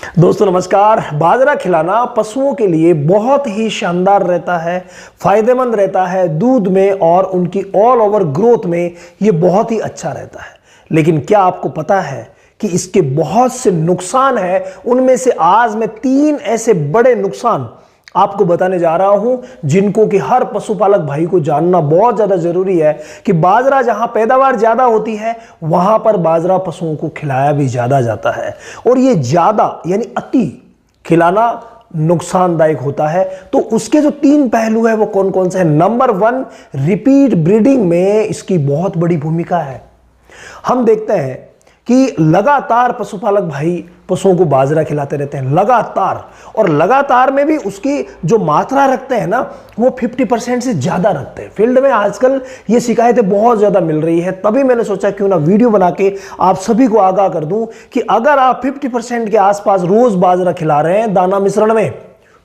दोस्तों नमस्कार। बाजरा खिलाना पशुओं के लिए बहुत ही शानदार रहता है, फायदेमंद रहता है दूध में और उनकी ऑल ओवर ग्रोथ में ये बहुत ही अच्छा रहता है। लेकिन क्या आपको पता है कि इसके बहुत से नुकसान हैं? उनमें से आज मैं 3 ऐसे बड़े नुकसान आपको बताने जा रहा हूं जिनको कि हर पशुपालक भाई को जानना बहुत ज्यादा जरूरी है कि बाजरा जहां पैदावार ज्यादा होती है वहां पर बाजरा पशुओं को खिलाया भी ज्यादा जाता है और ये ज्यादा यानी अति खिलाना नुकसानदायक होता है। तो उसके जो 3 पहलू है वो कौन कौन से हैं? नंबर 1, रिपीट ब्रीडिंग में इसकी बहुत बड़ी भूमिका है। हम देखते हैं कि लगातार पशुपालक भाई पशुओं को बाजरा खिलाते रहते हैं लगातार, और लगातार में भी उसकी जो मात्रा रखते हैं ना वो 50% से ज्यादा रखते हैं। फील्ड में आजकल ये शिकायतें बहुत ज्यादा मिल रही है, तभी मैंने सोचा क्यों ना वीडियो बना के आप सभी को आगाह कर दूं कि अगर आप 50% के आसपास रोज बाजरा खिला रहे हैं दाना मिश्रण में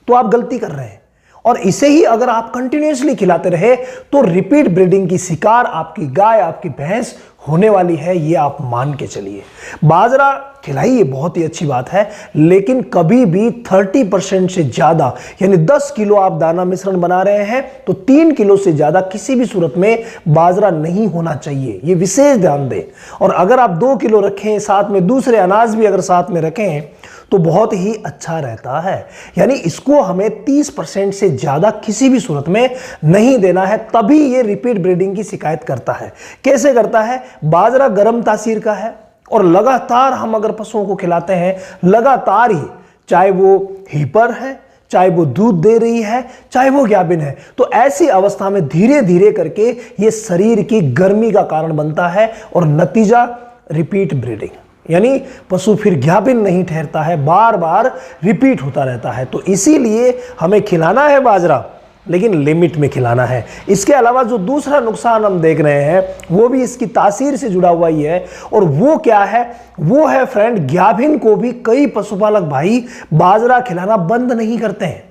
तो आप गलती कर रहे हैं, और इसे ही अगर आप कंटिन्यूअसली खिलाते रहे तो रिपीट ब्रीडिंग की शिकार आपकी गाय आपकी भैंस होने वाली है, ये आप मान के चलिए। बाजरा खिलाइए, बहुत ही अच्छी बात है, लेकिन कभी भी 30% से ज्यादा यानी 10 किलो आप दाना मिश्रण बना रहे हैं तो 3 किलो से ज्यादा किसी भी सूरत में बाजरा नहीं होना चाहिए, ये विशेष ध्यान दें। और अगर आप 2 किलो रखें साथ में दूसरे अनाज भी अगर साथ में रखें तो बहुत ही अच्छा रहता है। यानी इसको हमें 30% से ज्यादा किसी भी सूरत में नहीं देना है, तभी ये रिपीट ब्रीडिंग की शिकायत करता है। कैसे करता है? बाजरा गर्म तासीर का है और लगातार हम अगर पशुओं को खिलाते हैं लगातार ही, चाहे वो हीपर है, चाहे वो दूध दे रही है, चाहे वो गाभिन है, तो ऐसी अवस्था में धीरे धीरे करके ये शरीर की गर्मी का कारण बनता है और नतीजा रिपीट ब्रीडिंग, यानी पशु फिर गाभिन नहीं ठहरता है, बार बार रिपीट होता रहता है। तो इसीलिए हमें खिलाना है बाजरा, लेकिन लिमिट में खिलाना है। इसके अलावा जो दूसरा नुकसान हम देख रहे हैं वो भी इसकी तासीर से जुड़ा हुआ ही है, और वो क्या है? वो है फ्रेंड, गाभिन को भी कई पशुपालक भाई बाजरा खिलाना बंद नहीं करते हैं।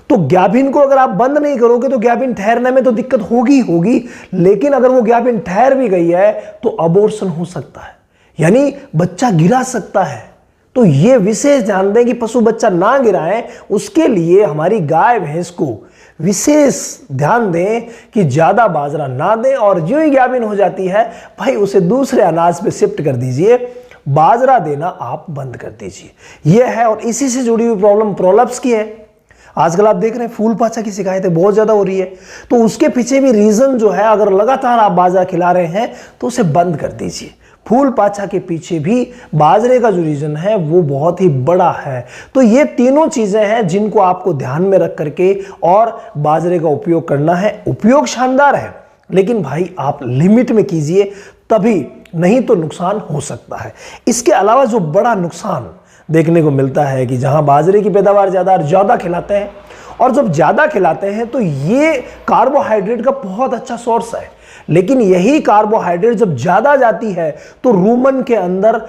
तो गाभिन को अगर आप बंद नहीं करोगे तो गाभिन ठहरने में तो दिक्कत होगी, लेकिन अगर वो गाभिन ठहर भी गई है तो अबॉर्शन हो सकता है, यानी बच्चा गिरा सकता है। तो ये विशेष ध्यान दें कि पशु बच्चा ना गिराएं, उसके लिए हमारी गाय भैंस को विशेष ध्यान दें कि ज्यादा बाजरा ना दें, और जो ही गाभिन हो जाती है भाई उसे दूसरे अनाज पे शिफ्ट कर दीजिए, बाजरा देना आप बंद कर दीजिए। यह है, और इसी से जुड़ी हुई प्रॉब्लम प्रोलप्स की है। आजकल आप देख रहे हैं फूल पाछा की शिकायतें बहुत ज्यादा हो रही है, तो उसके पीछे भी रीजन जो है, अगर लगातार आप बाजरा खिला रहे हैं तो उसे बंद कर दीजिए। फूल पाछा के पीछे भी बाजरे का जो रीजन है वो बहुत ही बड़ा है। तो ये तीनों चीजें हैं जिनको आपको ध्यान में रख करके और बाजरे का उपयोग करना है। उपयोग शानदार है, लेकिन भाई आप लिमिट में कीजिए, तभी, नहीं तो नुकसान हो सकता है। इसके अलावा जो बड़ा नुकसान देखने को मिलता है कि जहां बाजरे की पैदावार ज्यादा खिलाते हैं, और जब ज्यादा खिलाते हैं तो ये कार्बोहाइड्रेट का बहुत अच्छा सोर्स है, लेकिन यही कार्बोहाइड्रेट जब ज्यादा जाती है तो रूमन के अंदर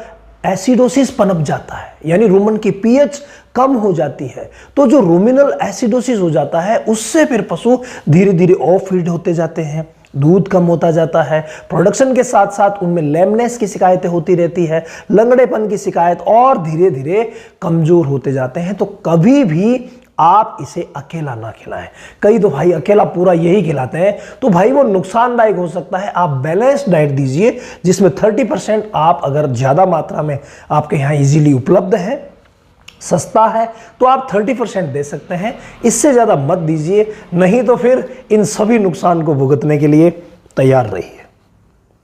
एसिडोसिस पनप जाता है, यानी रूमन की पीएच कम हो जाती है। तो जो रूमिनल एसिडोसिस हो जाता है उससे फिर पशु धीरे धीरे ऑफ फीड होते जाते हैं, दूध कम होता जाता है, प्रोडक्शन के साथ साथ उनमें लेमनेस की शिकायतें होती रहती है, लंगड़ेपन की शिकायत, और धीरे धीरे कमजोर होते जाते हैं। तो कभी भी आप इसे अकेला ना खिलाएं। कई तो भाई अकेला पूरा यही खिलाते हैं, तो भाई वो नुकसानदायक हो सकता है। आप बैलेंस्ड डाइट दीजिए जिसमें 30% आप अगर ज्यादा मात्रा में आपके यहाँ इजीली उपलब्ध है, सस्ता है, तो आप 30% दे सकते हैं, इससे ज्यादा मत दीजिए, नहीं तो फिर इन सभी नुकसान को भुगतने के लिए तैयार रहिए।